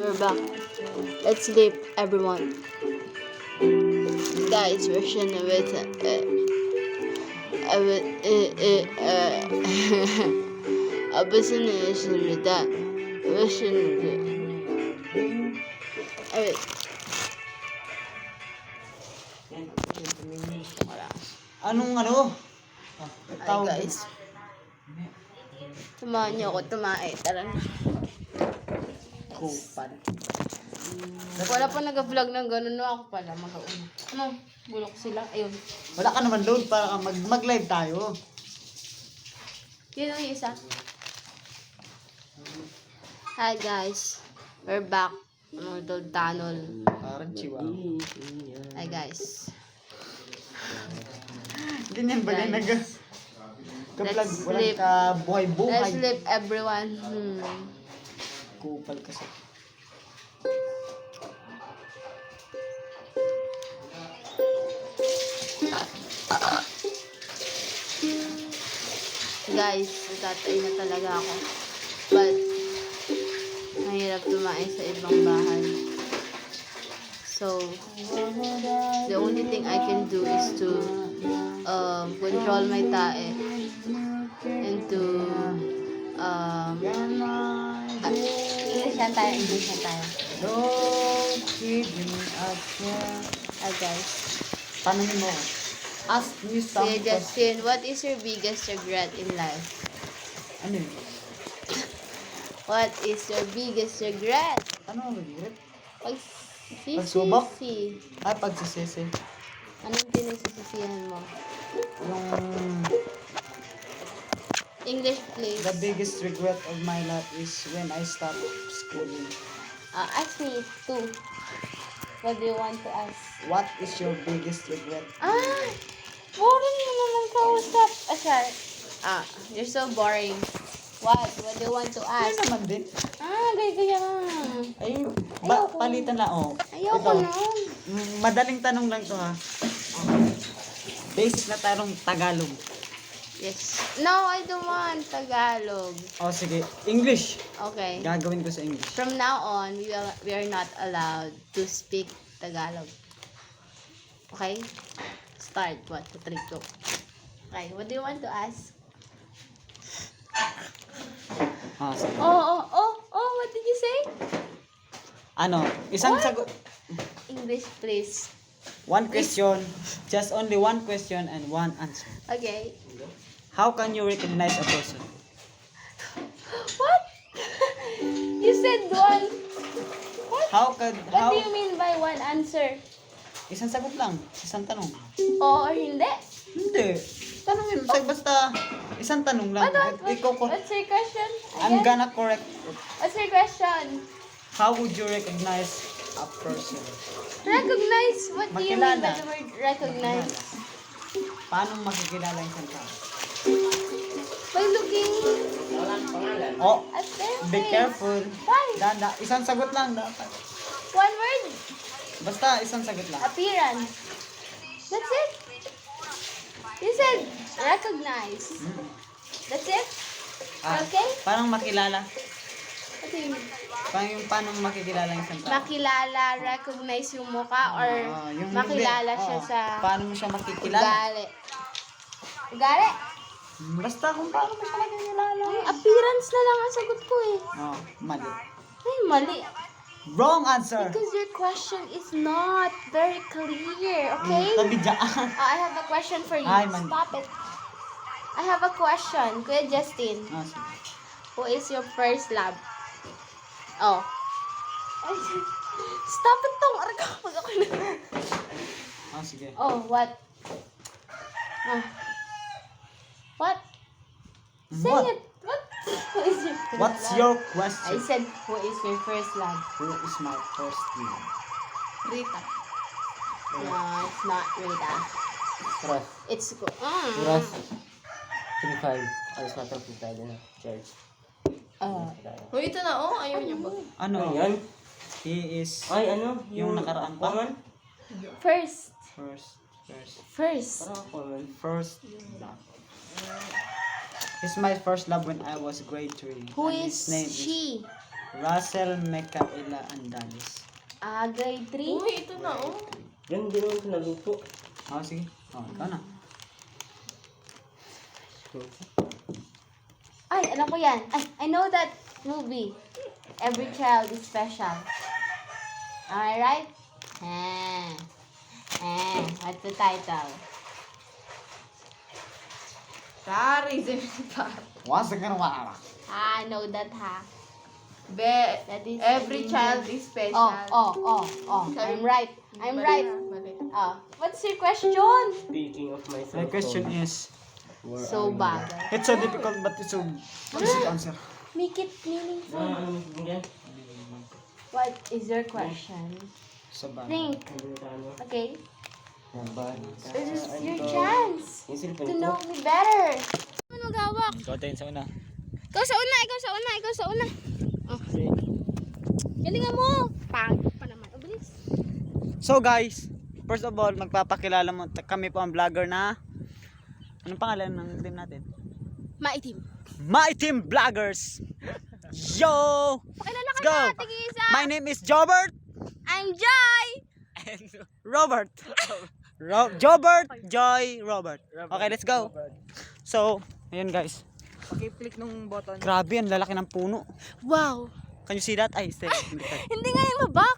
we're back. Let's sleep, everyone. Guys, we're shooting with abisin with that. We're shooting with Anong ano? Hi guys. Tumahan niyo ako tumae. Tara na. Kupal. Wala pa nag-vlog ng gano'n, no? Ako pala, mag-uuna. Ano? Bulok sila. Ayun. Wala ka naman doon para mag-live tayo. Yun yung isa. Hi guys. We're back. Ano tunnel. Parang chihuahua. Hi guys. Ganyan ba yung Guys. ka-vlog? Let's Walang sleep. ka-buhay-buhay. Let's sleep, everyone. Kupal kasi. Guys, natatay na talaga ako. But, mahirap tumain sa ibang bahay. So, the only thing I can do is to control my tae and to English yan tayo. Don't keep me up here. Hi guys. Paano mo? Ask me some Say questions. Justin, what is your biggest regret in life? Ano yun? What is your biggest regret? Ano ang regret? Pagsisisi. Pagsubok? Ay, pagsisisi. Anong pinagsisisihan mo? Yung English, please. the biggest regret of my life is when I stopped schooling. Ask me too. What do you want to ask? What is your biggest regret? Boring mo naman kausap. Char. You're so boring. What? What do you want to Ano ask? naman din? Gaya. Ay, Ayoko. palitan na oh. Ayoko Ito, na. madaling tanong lang to ha. Basic na tanong Tagalog. Yes. No, I don't want Tagalog. Oh, sige. English. Okay. Gagawin ko sa English. From now on, we are not allowed to speak Tagalog. Okay? Start. 1, 2, 3, go. Okay, what do you want to ask? Sige. What did you say? Ano? Isang What? sagot. English, please. One question. Just only one question and one answer. Okay. How can you recognize a person? What? You said one. What? What What do you mean by one answer? Isang sagot lang. Isang tanong. Oo or hindi? Hindi. Tanongin mo. Basta isang tanong lang. What's your question? I'm Again? gonna correct. What's your question? How would you recognize a person? Recognize? What do you mean by Makilala. the word recognize? Paano makikilala yung isang tao? By looking Oh, at their be face. careful. Why? Isang sagot lang dapat. One word? Basta isang sagot lang. Appearance. That's it? You said recognize. That's it? Okay? Parang makilala. What do you mean? Paano makikilala yung isang tao? Makilala, recognize yung mukha or Yung makilala hindi. siya Oo. sa Paano mo siya makikilala? ugali. Ugali? Basta kung paano mo siya makikilala. Appearance na lang ang sagot ko eh. Mali. Ay, mali. Wrong answer. Because your question is not very clear, okay? Tabi dyan. I have a question for you. Ay, man. Stop it. I have a question. Kuya Justin, Sige. who is your first love? Oh. Ay, stop it tong. Pag ako na. Sige. Oh, what? What? Say What? it. What? Who is your first What's love? your I question? said, who is your first love? Who is my first love? Rita. No, it's not Rita. Ras. It's... Ras. 35. Alas na tapos tayo na. Church. Hoy, ito na oh. Ayaw niyo ba? Ano? Ano yan? He is Ay, ano? yung nakaraan pa. Aquaman? First. First. Parang Aquaman. First love. He's my first love when I was grade 3. Who And is his name she? Russell Micaela Andalis. Grade 3? Uy, ito na oh. Yan din naman ito naluto. Sige. Ikaw na. Ay, alam ko yan. I know that movie. Every Child is Special. Am I right? What's the title? Sorry, Zimita. Once again, wala. I know that ha. That is Every child is special. I'm right. I'm right. Mali. What's your question? Speaking of myself. My question is, where So are you? bagay. it's so difficult but it's so easy to answer. Make it meaningful. Ano yan? What is your question? So bagay. Think. Ano? Okay. This is Ano your to? chance Yung cellphone to ko. know me better. Magawak. Ikaw tayo sa una. Ikaw sa una, ikaw sa una, ikaw sa una. Galingan mo. Pangit pa naman. Bilis. So guys, first of all, magpapakilala mo kami po ang vlogger na anong pangalan ng team natin? Maitim. My Team Vloggers. Yo! Pakilala Let's ka go. na, tig-isa. My name is Jobert I'm Joy. and Robert. Jobert, Joy, Robert. Okay, let's go. So, ayun guys. Paki-click nung button. Grabe, ang lalaki ng puno. Wow. Can you see that? Ay, stay. Hindi tayo. Hindi nga yung mabak.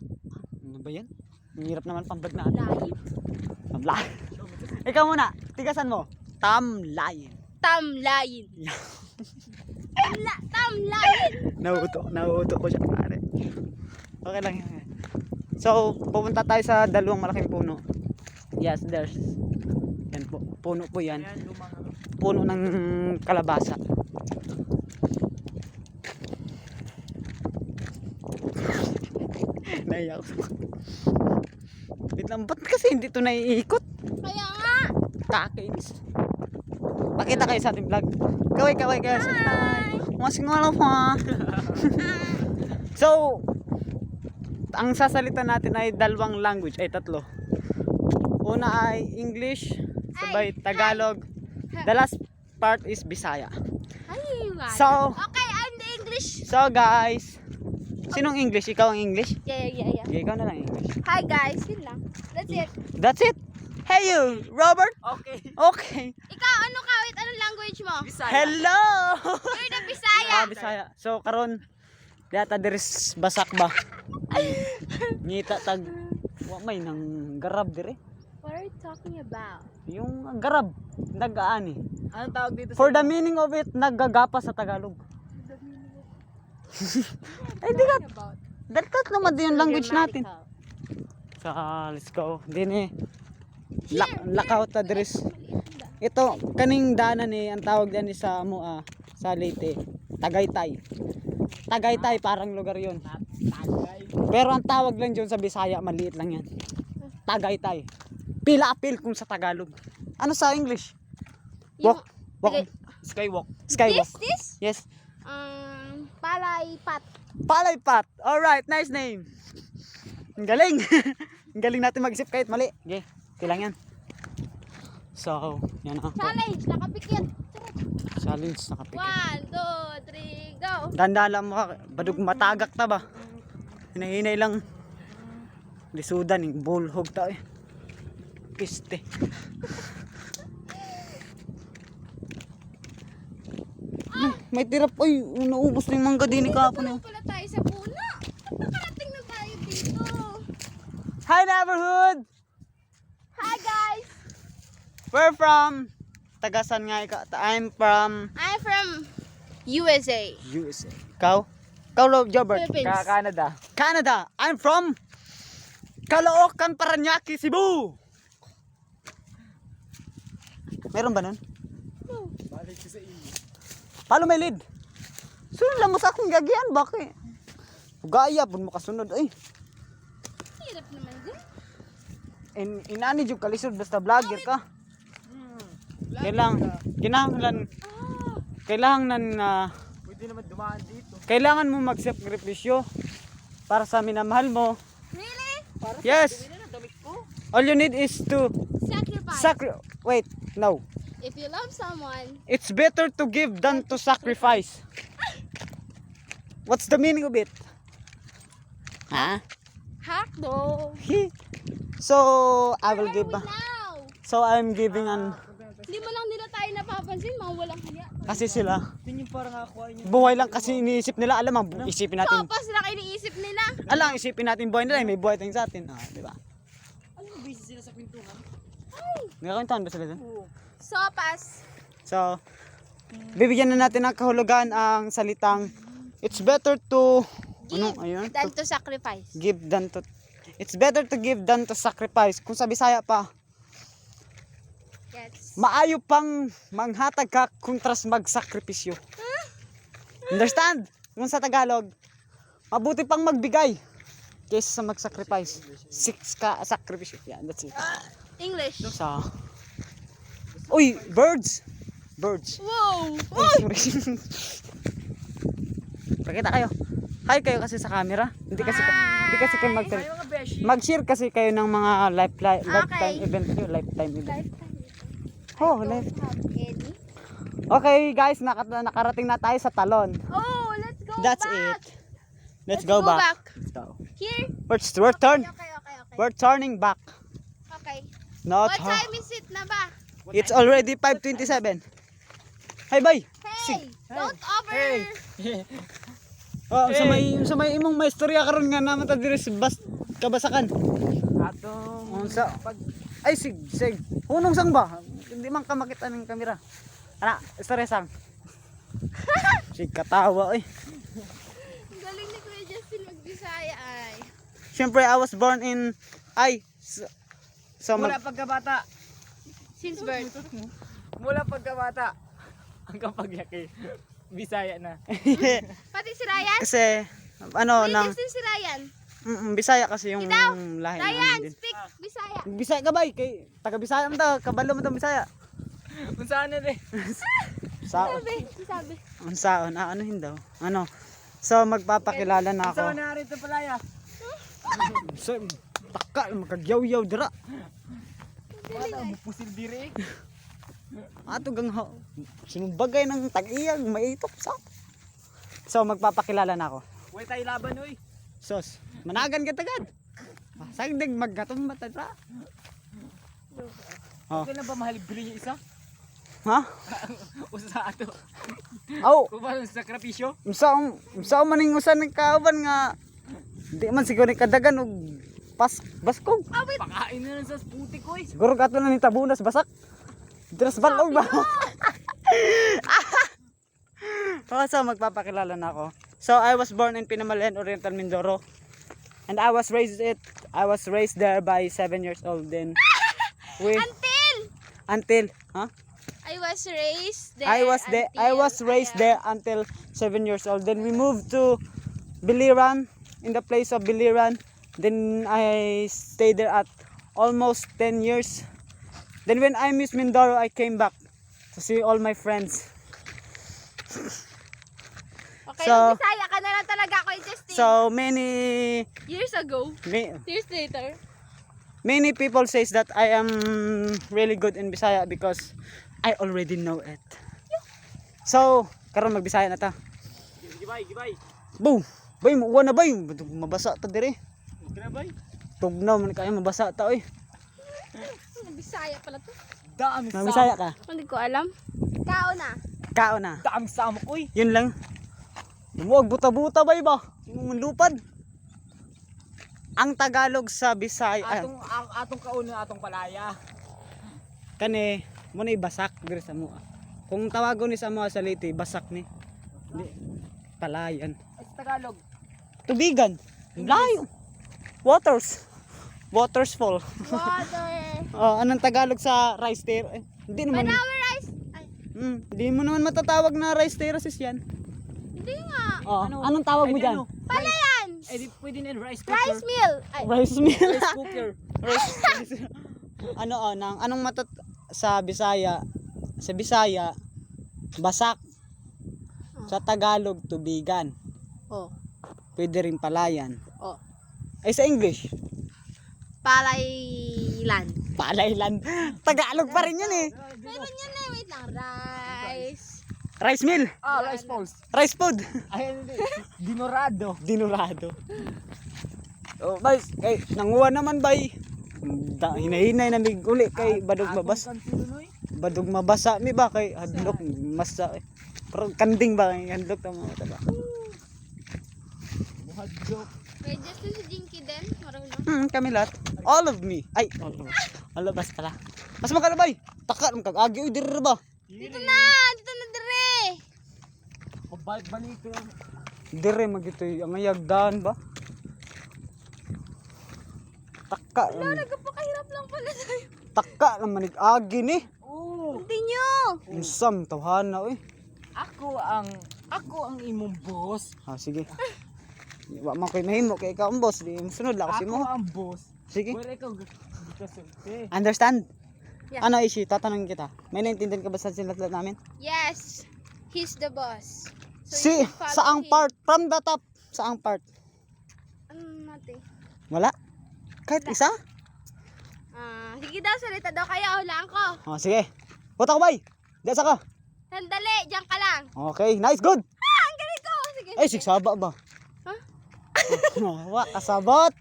Ano ba yan? Ang hirap naman pang vlog natin. Live. Tamlayin. Ikaw muna, tigasan mo. Tamlayin. Tamlayin. Tamlayin. Nauuto ko siya pare. Okay lang yan. So, pupunta tayo sa dalawang malaking puno. Yes, there's. Yan po. Puno po yan. Puno ng kalabasa. Naiyak ko. Wait lang, ba't kasi hindi ito naiikot? Kaya nga. Kakainis. Pakita kayo sa ating vlog. Kaway kayo. Masing wala pa. So, ang sasalita natin ay dalawang language, ay tatlo. Una ay English, sabay Tagalog. The last part is Bisaya. Ay, wala. So, Okay, I'm the English. so guys, sinong English? Ikaw ang English? Yeah. Okay, ikaw na lang English. Hi guys, yun lang. That's it. That's it. Hey you, Robert? Okay. Okay. Ikaw, ano ka? Wait, anong language mo? Hello. You're the Bisaya. Bisaya. So karon data diris basak ba? Ngita tag wa may nang garab dire. What are you talking about? Yung garab nag-aani. Anong tawag dito For the meaning of it, naggagapa sa Tagalog. Ay di ka. About Dapat naman din yung language natin. So let's go. Dini lakaw ta diris. Ito kaning danan ni ang tawag diyan ni sa sa Leyte, Tagaytay. Tagaytay parang lugar 'yon. Pero ang tawag lang diyon sa Bisaya maliit lang 'yan. Tagaytay. Pila apil kung sa Tagalog. Ano sa English? Walk. Skywalk. Skywalk. This? Yes. Palaypat. Palaypat. All right, nice name. Ang galing. Ang galing natin mag-isip kahit mali. Okay, kailangan yan. So, yan ha. Challenge, nakapikit. Challenge nakapikit. 1, 2, 3, go. Dandala mo ka, badug matagak ta ba? Hinahinay lang. Lisudan yung bulhog ta eh. Piste. May tirap. Ay, naubos na yung mangga din ni kapon. Wala pala tayo sa puno. Nakarating na tayo dito. Hi neighborhood! Hi guys. We're from Tagasan nga ikaw. I'm from I'm from USA. USA. Ikaw? Ikaw, Jobert? Philippines. Canada. Canada. I'm from Caloocan, Paranaque, Cebu. Meron ba nun? Balik sa iyo. Palo may lead. Sunod lang mo sa akong gagian. Bakit? Gaya, pun mo kasunod. Ay, Hirap naman din. inani yung kalisod. Basta vlogger ka. Pwede naman dumaan dito. Kailangan mo magsakripisyo para sa minamahal mo. Really? Yes. All you need is to Sacrifice. wait, no. If you love someone, It's better to give than to sacrifice. What's the meaning of it? Ha? Hotdog. So, I will give... Now. So, I'm giving an... Hindi mo lang nila tayo napapansin, mga walang hiya. Kasi sila, Yun yung parang ako yun. buhay lang kasi iniisip nila. Alam mo, isipin natin. Sopas na kayo iniisip nila. Alam, isipin natin buhay nila. May buhay tayong sa atin. Ah, di ba? Ano busy sila sa pintuhan? Nakakuntahan ba sila dun? Sopas. So, bibigyan na natin ng kahulugan ang salitang it's better to ayun, Than to sacrifice. give than to it's better to give than to sacrifice. Kung sa Bisaya pa, Yes. maayo pang manghatag ka kontras magsakripisyo. Understand? Kung sa Tagalog, mabuti pang magbigay kaysa sa magsacrifice. Six ka sakripisyo. Yeah, that's it. English. So, uy, birds. Birds. Wow. Uy, sorry. Pakita kayo. Hi kayo kasi sa camera. Hindi kasi kayo mag-share kasi kayo ng mga lifetime event nyo. Lifetime event. Oh, lifetime. Any? Okay guys, nakarating na tayo sa talon. Oh, let's go That's back. it. Let's go back. Let's go. Here. We're Okay. We're turning back. Okay. Not What time is it na ba? It's already 5:27. Hi, bye. Hey, don't over. Oh, sa may imong may istorya karon nga naman ta diri sa kabasakan. Atong Unsa? Ay sig. Hunong sang ba? Hindi man ka makita ning kamera. Ana, istorya sang. Sig katawa eh. Galing ni Kuya Justin mag-Bisaya ay. Siyempre I was born in mula pagkabata. Since birth. Mula pagkabata hanggang paglaki. Bisaya na. Pati si Ryan? Kasi ano Kuya nang Justin si Ryan. Bisaya kasi yung Ikaw, lahi Ryan, namin din. speak Bisaya. Bisaya ka ba? Kay taga Bisaya man ta, kabalo man ta Bisaya. Unsa na rin? Saon. Sabi. Unsaon? Ano daw? Ano? So magpapakilala na Unsa ako. na rin ito palaya? So takal makagyaw-yaw dira. Wala mo pusil diri. Ato gang sinumbagay ng tag-iyag maitok sa. So magpapakilala na ako. Way tayo laban oy. Sos, managan ka tagad. Sagdig maggatong matadra. Oh. Okay na ba mahal bili niya isa? Ha? Usa sa ato. Aw, Kung ba sa sakripisyo? unsa maning usan ng kauban nga di man siguro ni kadagan og baskog. Pakain na lang sa putik oy. Siguro kato na ni tabunas basak. Dres balog ba? So magpapakilala na ako. So I was born in Pinamalayan, Oriental Mindoro. And I was raised there by 7 years old then. Until I was raised there. I was raised there until 7 years old. Then we moved to Biliran, in the place of Biliran. Then I stayed there at almost 10 years. Then when I miss Mindoro, I came back to see all my friends. Okay, So- Bisaya ka na lang talaga, Kuya Justin. So many Years ago. Years later. many people says that I am really good in Bisaya because I already know it. So, karon magbisaya na ta. Gibay. Boom. Bay mo na bay, mabasa ta dire. Grabay. Tugnaw man kay mabasa ta oy. Bisaya pala to. Dami sa. Magbisaya ka. Hindi ko alam. Kao na. Kao na. Dami sa mo oy. Yun lang. Huwag buta-buta bay ba? Yung lupad. Ang Tagalog sa Bisaya, Atong kauna atong palaya. kani mo na basak dire sa mo. Kung tawagon ni sa mga saliti, basak ni. Di palayan. Ay sa Tagalog. Tubigan. Layo. Waterfall. Water. Oh, anong Tagalog sa rice terrace? Hindi naman. Manawa rice. Ay, Hindi mo naman matatawag na rice terraces 'yan. hindi nga. Oh, anong tawag mo diyan? Palayan. Eh di pwede na rice cooker. Rice meal. Ay, Rice mill. Rice cooker. Anong sa Bisaya? Sa Bisaya, basak. Sa Tagalog, tubigan. Oh. Pwede rin palayan. Oh. Ay sa English, Palaylan. palaylan. Tagalog pa rin 'yun eh. Meron yan na. Wait lang. Rice. Rice mill. Rice balls. Rice food. Ay, hindi. Dinorado. Dinurado. Oh, bay, kay nanguha naman bay. Hinahinay na mig uli kay badog mabas. Badog mabasa mi ba kay hadlok masa. Pero kanding ba kay hadlok ta mo ta ba. Wait, just to si Jinky din. Marunong. Kami lahat. All of me. Ay, all of us pala. Mas magkano bay? Taka kag agi diri ba? Dito na! Dito na dire! Mabalik ba nito? Dire magitoy ang ayagdan ba? Taka. Nagpakahirap lang pala sa'yo. Taka naman agi ni. Continue! Insam tawhana oy. Ako ang imong boss. Sige. Wa man koy mahimo kay ikaw ang boss, di sunod lang kasi mo. Ako ang boss. Sige. Pero ikaw dito sulti. Understand? Yeah. Ano Ishi, tatanungin kita. May naintindihan ka ba sa sinatlat namin? Yes! He's the boss. Si, you can follow saang him. part? From the top. Saang part? Nothing. Wala? Kahit isa? Sige daw, salita daw kaya hulaan ko. Oh, sige. Puta ko bay. Diyan ka. Sandali, diyan ka lang. Okay, nice, good. Ang galing ko! Sige, Ay, sige. sigsaba ba? Huh? Wa, kasabot.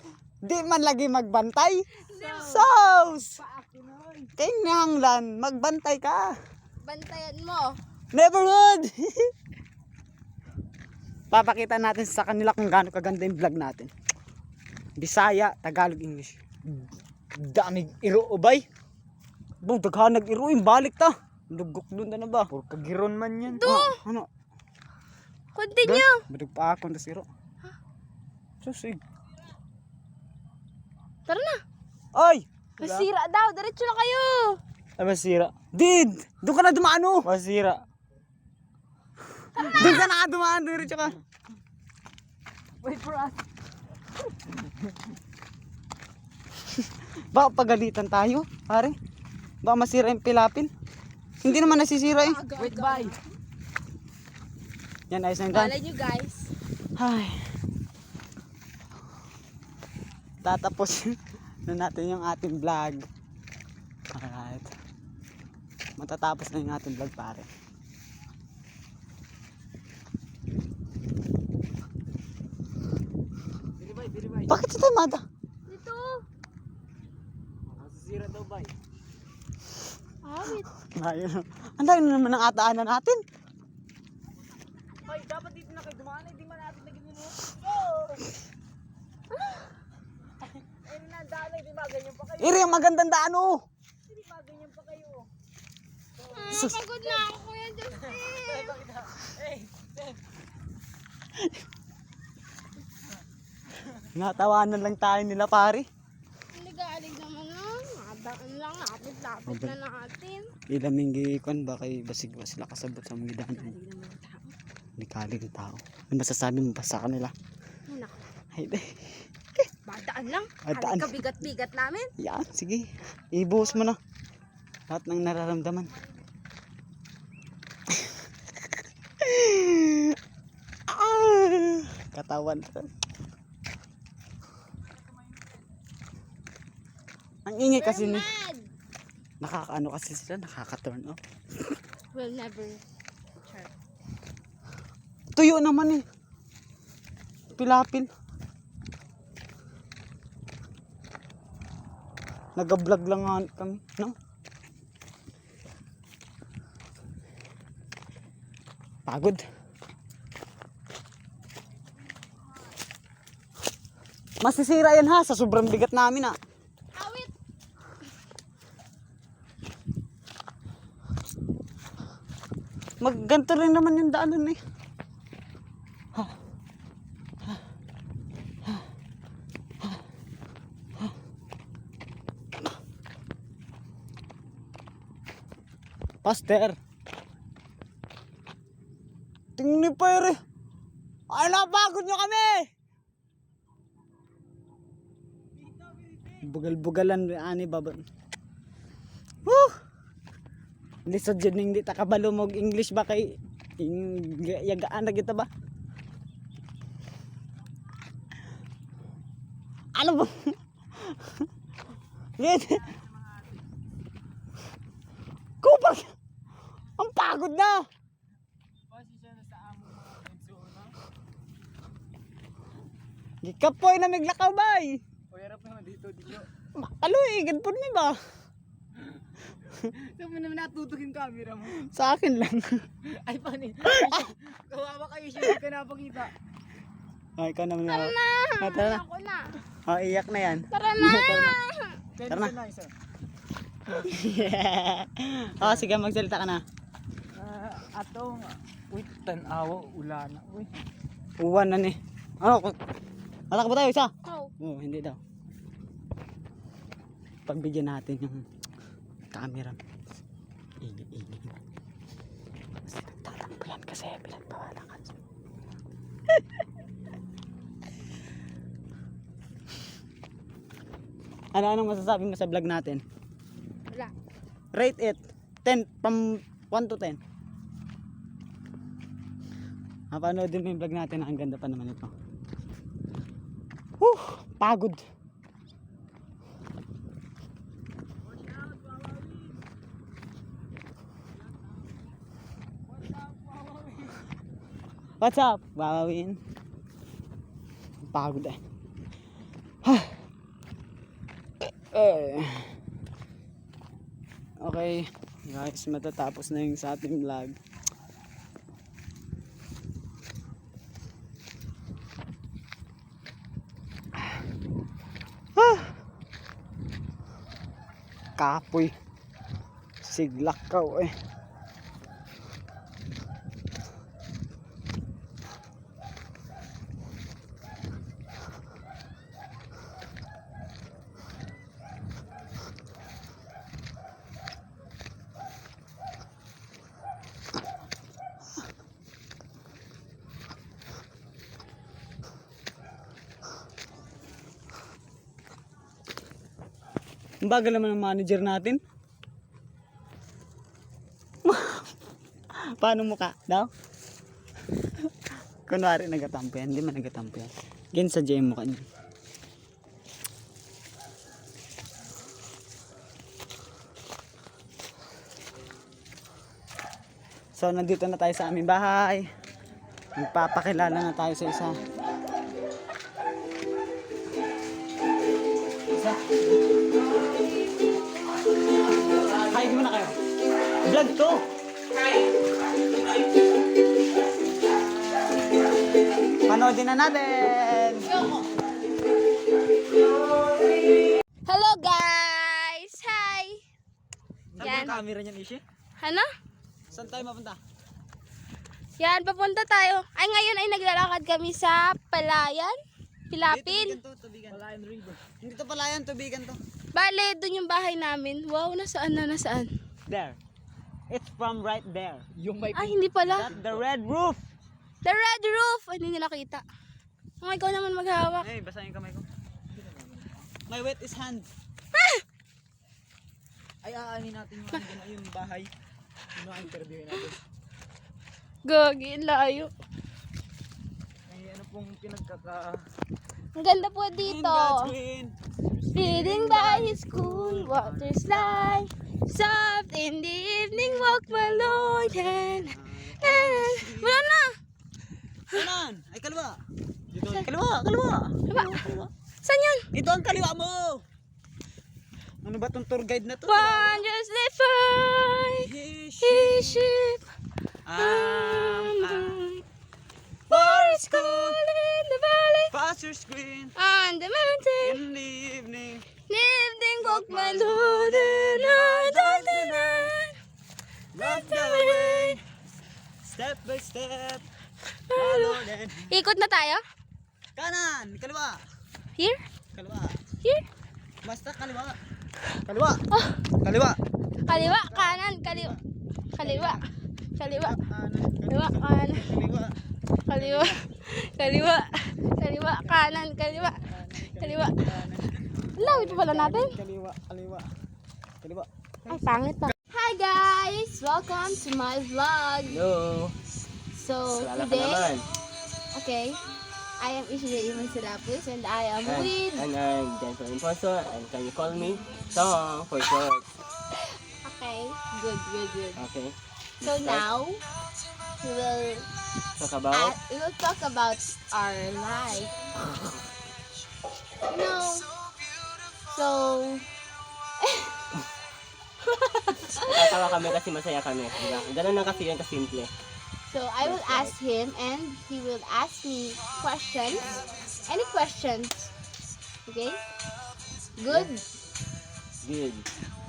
Di man lagi magbantay. Sauce! Kinahanglan, magbantay ka. Bantayan mo. Neighborhood! Papakita natin sa kanila kung gaano kaganda yung vlog natin. Bisaya, Tagalog, English. Daming iro, ubay. Bong, daghanag iro, yung balik ta. Lugok dun na ba? Puro kagiron man yan. Ano? Continue. Badug pa ako, tas iro. Susig. Tara na. Ay! Masira daw, diretso na kayo. Ay, masira. Did! Doon ka na dumaan, oh! Masira. Doon ka na dumaan, diretso ka. Wait for us. Baka pagalitan tayo, pare. Baka masira yung pilapil. Hindi naman nasisira eh. Wait, bye. Yan, ayos na yung daan. Follow nyo guys. Ay. Tatapos na natin yung ating vlog. Alright. Matatapos na yung ating vlog, pare. Biri, Bakit si Tamada? Dito. Masisira daw, bye. Awit. Ayun. Ang dami na naman ang ataanan natin. Ay, dapat dito na kayo dumaan. Hindi man natin naging minuto. Ay, nandaan. Hindi ba ganyan pa kayo? Iri, ang magandang daan, oh. Hindi ba ganyan pa kayo? Pagod na ako, Kuya Justin. Natawanan lang tayo nila, pare. Hindi galing naman nun. Nakadaan lang, lapit-lapit na natin. Ilaming gikon ba kay basig ba sila kasabot sa mga daan. Hindi kaling tao. Ano masasabi mo pa sa kanila? Ay, naku. Ay, Badaan lang. Badaan. Halika bigat-bigat namin. yan, sige. Ibuhos mo na. Lahat ng nararamdaman. Katawan. Ang ingay kasi ni Mad. nakakaano kasi sila, nakaka-turn off. We'll never try. Tuyo naman eh. Pilapil. Nag-vlog lang nga kami, no? Pagod. Masisira yan ha, sa sobrang bigat namin ah. Awit. Magganto rin naman yung daanan eh. Pastor. Tingnan ni Pere. Ay, napagod nyo kami. Bugal-bugalan ani baba. Woo! Lisod jud ning di ta kabalo mo English ba kay yagaan na kita ba? Ano ba? Yan. Kupag. Ang pagod na. Gikapoy na miglakaw bay. O, harap naman dito. Makaloy, ganpon mi ba? Saan mo naman natutugin camera mo? Sa akin lang. Ay, paano? Kawawa kayo siya, hindi ka napakita. Ay, ikaw naman ako. Tara na. Ako na. Oh, iyak na yan. Tara na. Tara na. Oh, sige, magsalita ka na. Atong, wait, tanawa, ulana. Uy. Uwan na ni. Ano? Atak ba tayo isa? Oh. Oo, hindi daw. Pagbigyan natin yung camera. Ini. Kasi nagtatampilan kasi pinagbawalan ka. Anong masasabi mo sa vlog natin? Wala. Rate it 10 from 1 to 10. Napanoodin mo yung vlog natin. Ang ganda pa naman ito. Pagod. What's up? Wawawin. Pagod eh. Okay guys, matatapos na yung sa ating vlog. Kapoy siglakaw eh. Ang bagal naman ng manager natin. Paano mukha daw? Kunwari nagatampo yan. Hindi man nagatampo yan. Gan sa J mukha niya. So nandito na tayo sa aming bahay. Magpapakilala na tayo sa isa. Hi, di mo na kayo. Vlog to. Panoodin na natin. Hello guys! Hi! Saan Yan. ang camera niyan, Ishi? Ano? Saan tayo mapunta? Yan, papunta tayo. Ay, ngayon ay naglalakad kami sa Palayan. Pilapil. Tubigan. Palayan River. Hindi to Palayan, tubigan to. Bale, dun yung bahay namin. Wow, nasaan na, nasaan? There. It's from right there. Yung may Ay, hindi pala. That's the red roof. The red roof! Ay, hindi nila kita. Kung ikaw naman maghawak. Hey, basahin yung kamay ko. My wet is hand. Ay, aanin natin yung bahay. Yung interviewin natin. Gagi, layo. Ay, ano pong pinagkaka... Ang ganda po dito. God's green. Reading by his cool water slide. Soft in the evening walk my Lord and wala na. Kanan! Ay, kaliwa! Dito. Kaliwa! Kaliwa! Diba? Saan yun? Ito ang kaliwa mo! Ano ba tong tour guide na to? Wondrously fine his ship Forest cool in the valley Faster screen on the mountain. in the evening. Evening walk my Lord and I don't deny. Love the way. Step by step. Follow then. Ikot na tayo? Kanan! Kaliwa! Here? Kaliwa! Here? Basta kaliwa! Kaliwa! Oh, Kaliwa! kaliwa, kanan, kaliwa. Kaliwa. Kaliwa. Kanan! Kaliwa, kanan. Kaliwa! Kaliwa. Kaliwa. Kaliwa, kanan, kaliwa. Kaliwa. Lawit pa pala natin. Kaliwa! Kaliwa! Kaliwa! Ay, pangit pa. Hi guys! Welcome to my vlog. Hello. So, Salala ka today, naman. okay, I am Ishida Iman Silapus and I am with, And I'm Denver Imposter, and can you call me Song for short? okay, good. Okay. So now, we will Talk about talk about our life. No. So, Tatawa kami kasi masaya kami. Diba? Ganun lang kasi yun kasimple. so I will ask him and he will ask me questions. Any questions? Okay? Good? Good.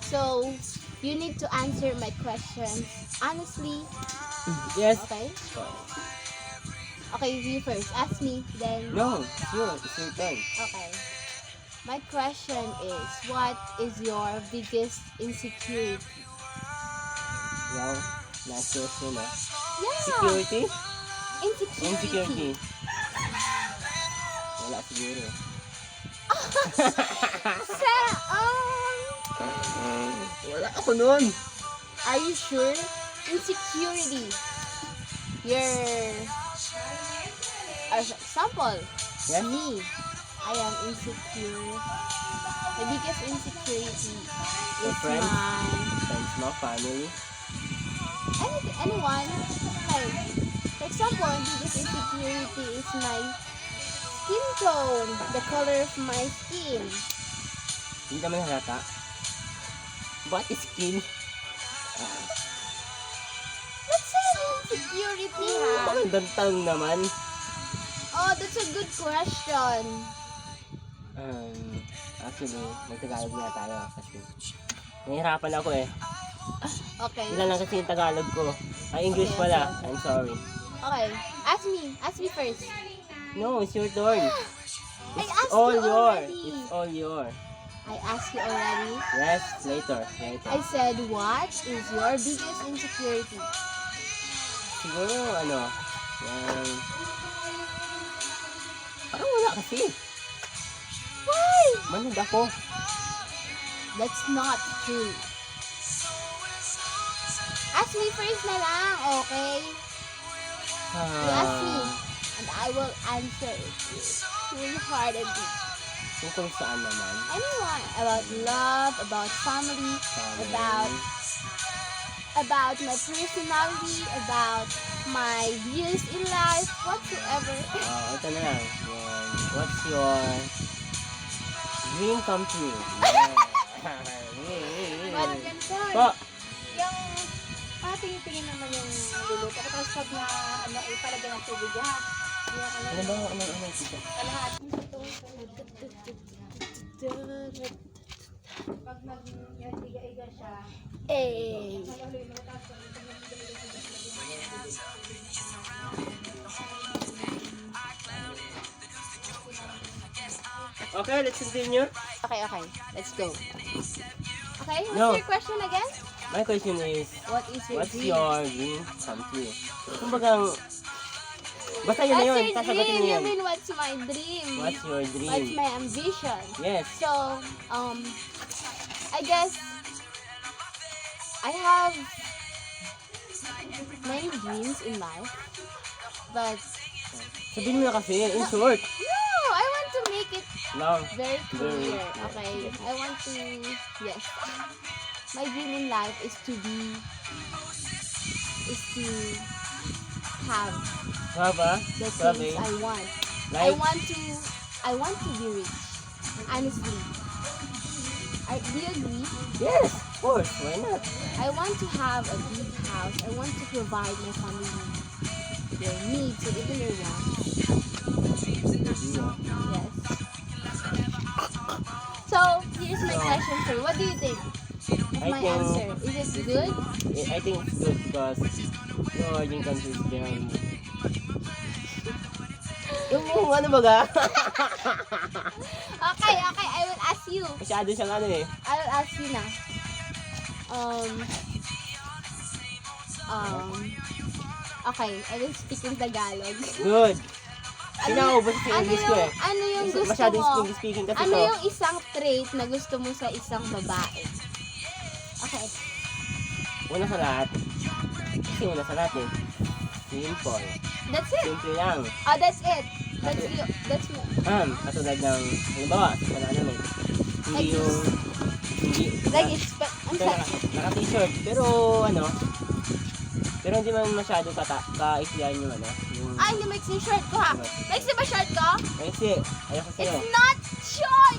So, you need to answer my questions honestly. Yes. Okay? Okay, you first. Ask me, then... No, sure. It's your turn. Okay. My question is, what is your biggest insecurity? Wow. Last question ah. Yeah! Security? Insecurity. Insecurity. Wala siguro. Wala ako nun. Are you sure? Insecurity. Your... example, Yes? me. I am insecure. My biggest insecurity is friends? my... Friends mo, family. anyone. Like, for example, my biggest insecurity is my skin tone, the color of my skin. Hindi naman halata. Bakit skin? That's an insecurity, ha? Bakit dantang naman? Oh, that's a good question. Actually, nagtagalog na tayo kasi nahihirapan ako eh. Okay. Ilan lang kasi yung Tagalog ko. Ay, English Okay, pala. I'm sorry. Okay. Ask me first. No, it's your turn. I asked All you your. already. It's all your. I asked you already. Yes, later. Later. I said, what is your biggest insecurity? Siguro, ano, parang wala kasi. Why? Manood ako. That's not true. Ask me first na lang, okay? You ask me, and I will answer it wholeheartedly. Tungkol saan naman? Anyone, about love, about family, about my personality, about my views in life, whatsoever. Ito na lang. What's your dream come true? Parang ganito. Po! Yung patingin-tingin naman yung luluto. Tapos pag na, ano, ipalagyan ng tubig, ha? Yung Ano ba? Ano ito? kalahat. Pag nag-iga-iga siya, Eh. Okay, let's continue. Okay, let's go. Okay, what's No. your question again? My question is, What is your what's dream? your dream come true? Kumbagang, basta yun na What's yun. your Sasagutin dream? mo You yun. mean what's my dream? What's your dream? What's my ambition? Yes. So, I guess I have many dreams in life, but Sabihin mo na kasi, in short. no, I want to make it Long. very clear. Very- Okay, I want to, yes. My dream in life is to have Haba? the Sabi? things I want. Like? I want to be rich. Honestly. Do you agree? Yes, of course. Why not? I want to have a big house. I want to provide my family their needs and even their wants. Yes. So, here's my question for you. What do you think of I my think- answer? Is it good? I think it's good because your dream come true is very... Yung ano ba ga? Okay, I will ask you. Masyado siyang ano eh. I will ask you na. Okay, I will speak in Tagalog. Good. Pinaubos sa English ko eh. Ano yung gusto Masyadong mo? English speaking kasi Ano to. yung isang trait na gusto mo sa isang babae? Okay. Una sa lahat. Kasi una sa lahat eh. Simple. That's it. Simple lang. Oh, that's it. That's you. That's me. Katulad ng, halimbawa, wala naman. Hindi yung, hindi, Like it's I'm sorry. naka-t-shirt. Pero ano, pero hindi man masyado ka-iklian yung ano. Yung, Ay, hindi maiksi yung shirt ko ha. Maiksi ba shirt ko? kasi, ayoko sa'yo. It's not short!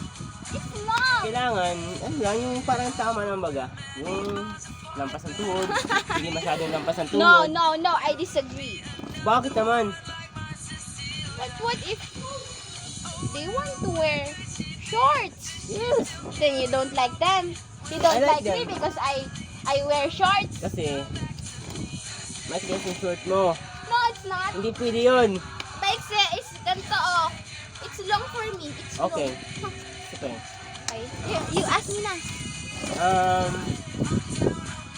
It's long! Kailangan, ano lang, yung parang tama ng baga. Yung lampas ng tuhod. Hindi masyadong lampas ng tuhod. No, I disagree. Bakit naman? But what if they want to wear shorts? Yes. Then you don't like them. You don't I like like me them. because I wear shorts. Kasi, matigas yung short mo. No, it's not. Hindi pwede yun. Paikse is ganito oh. It's long for me. It's Okay. long. Okay. Okay. You ask me na.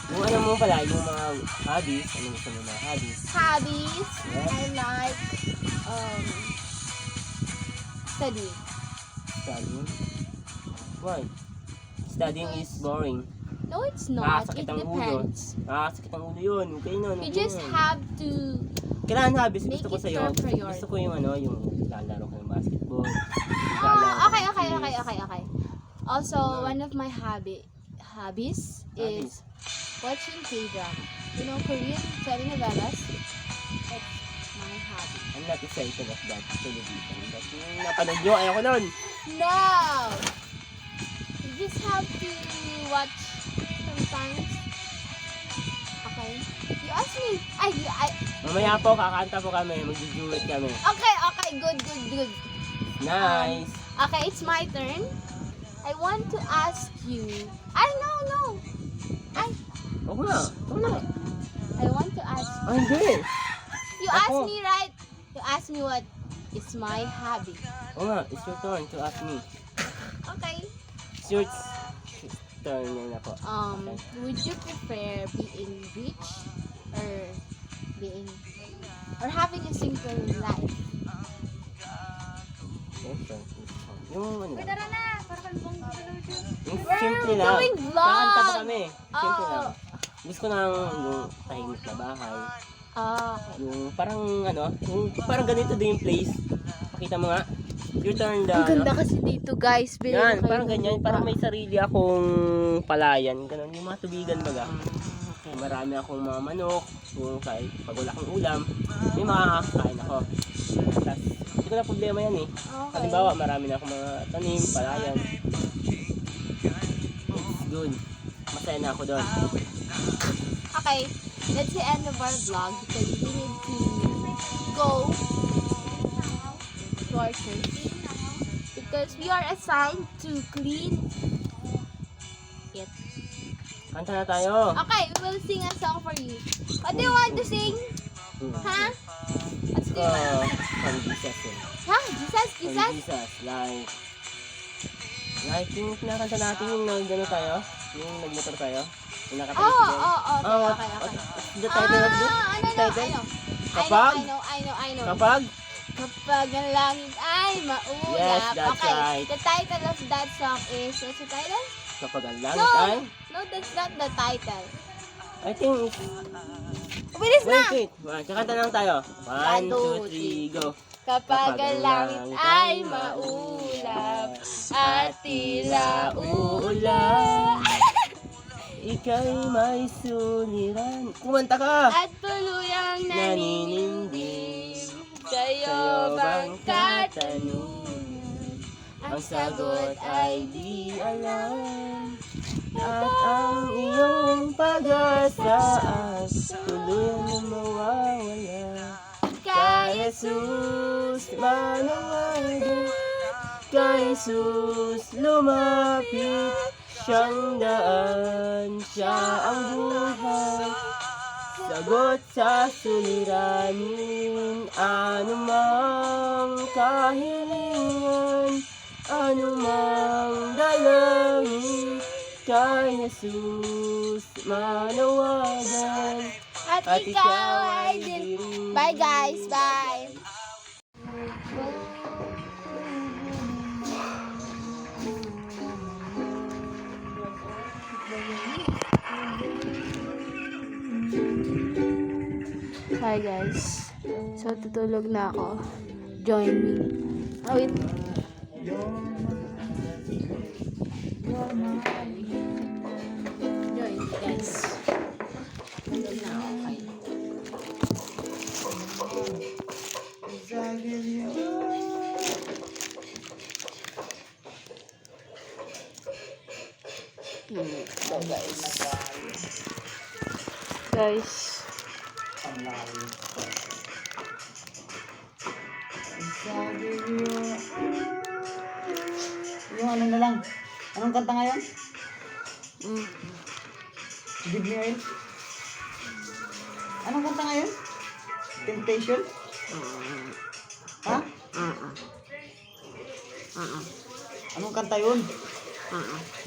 Yung ano mo pala, yung mga hobbies, ano gusto mo mga hobbies? Hobbies. Yeah. I like studying. Studying? Why? Studying is boring. No, it's not. Nakakasakit It ang ulo. depends. Nakakasakit ang ulo yun. Okay na. You just have to. Kailangan hobbies. Make Gusto ko it sa'yo. your priority. Gusto ko yung ano, yung lalaro ka ng basketball. Okay. Also, one of my hobbies is watching K-drama. You know, Korean telenovelas. That's my hobby. I'm not excited of that television. But yung napanood nyo, ayoko nun. No! You just have to watch sometimes. Okay? You ask me. Mamaya po, kakanta po kami. Magjujuwit kami. Okay. Good. Nice. Okay, it's my turn. I want to ask you. No. Oo na. I want to ask. Ay, hindi. You ask Ako. me, right? You ask me what is my hobby. Oo nga, it's your turn to ask me. Okay. It's your turn na po. Would you prefer being rich or having a simple life? Siyempre. Yung ano lang. Tara na, para kalbong Yung We're simple lang. doing vlog. Kakanta pa kami. Simple Oh. lang. Gusto ko ng yung tahimik na bahay. Okay. Yung parang ano, yung parang ganito din yung place. Pakita mo nga. Your turn the, Ang ganda kasi dito, guys. Bilhin Yan, na kayo parang ng ganyan. lupa. Parang may sarili akong palayan. Ganun, yung mga tubigan baga. Marami akong mga manok. Yung kahit pag wala akong ulam, may makakakain ako. Tapos, hindi ko na problema yan eh. Okay. Halimbawa, marami na akong mga tanim, palayan. It's good. Masaya na ako doon. Okay, that's the end of our vlog because we need to go to our church because we are assigned to clean it. Kanta na tayo. Okay, we will sing a song for you. What do you want to sing? Huh? What do you want? From Jesus eh. Huh? Jesus? From Jesus. Like yung kinakanta natin yung nag-ano tayo. Yung nag-motor tayo. Yung Oh, nakatransfer. okay. What's the title of this? Title? Kapag? I know. Kapag? Kapag ang langit ay maulap. Yes, that's okay, right. the title of that song is, what's the title? Kapag ang langit ay? No, that's not the title. I think it's... Bilis na! Wait. Kakanta lang tayo. 1, 2, 3, go. Kapag ang langit ay maulap at tila uulap Ika'y may suliran. Kumanta ka! at tuluyang naninindig. Sa'yo bang katanungan? Ang sagot ay di alam. At ang iyong pag-asa ay tuluyang mawawala. Kay Jesus manawagan, kay Jesus lumapit. Siyang daan, siya ang buhay. Sagot sa suliranin, anumang kahilingan, anumang dalangin, kay Jesus manawagan. At ikaw ay din. Bye guys, bye! Hi guys. So tutulog na ako. Join me. Oh, wait. Join me guys. Tulog na ako. Okay. So guys. Guys. Yung ano na lang. Anong kanta ngayon? Mm. Give me oil. Anong kanta ngayon? Temptation? Ha? Anong kanta yun?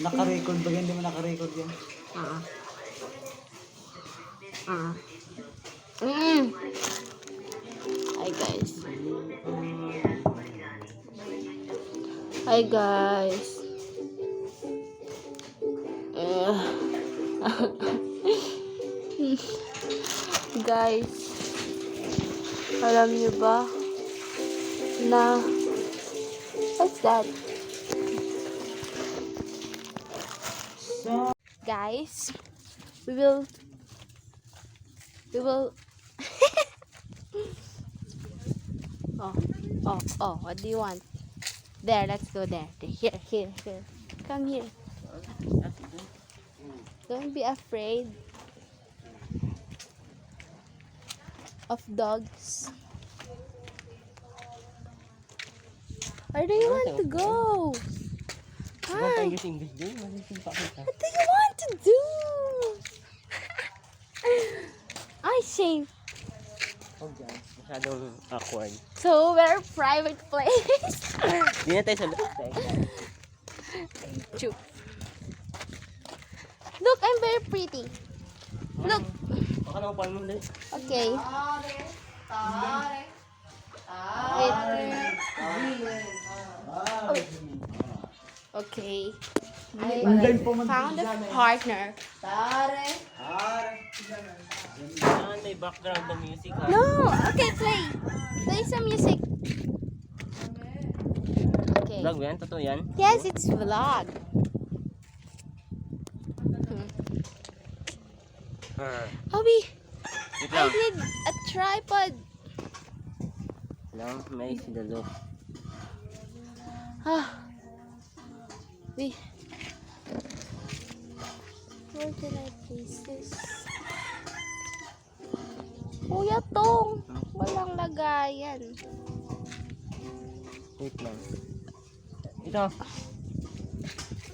Naka-record ba yan? Hindi mo naka-record yan? Hi guys. Hi guys. Guys, alam niyo ba na what's that? So, Guys, we will oh, what do you want? There, let's go there. Here. Come here. Don't be afraid of dogs. Where do you want to go? Hi. English din. What do you want to do? Ay, shame. Huwag dyan. Masyadong awkward. So, we're a private place. Hindi na tayo sa loob. Chup. Look, I'm very pretty. Look. Baka nakupain mo ulit. Okay. Wait. Okay. I found a partner. Saan may background na music ha? No. Okay, play. Play some music. Okay. Vlog yan? Totoo yan? Yes, it's vlog. Hobby, Wait I lang. need a tripod. Lang, may sidalo. Wait. Where can I place this? Kuya Tong, walang lagayan. Wait lang. Ito.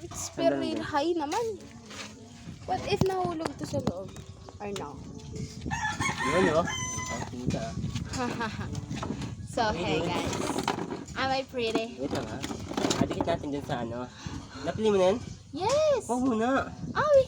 It's very high naman. What if nahulog to sa loob? Or no? Yun o. Ang kita. So, hey guys. Am I pretty? Wait lang ha. Adikit natin dun sa ano. Napili mo na yan? Yes! Huwag muna. Awi!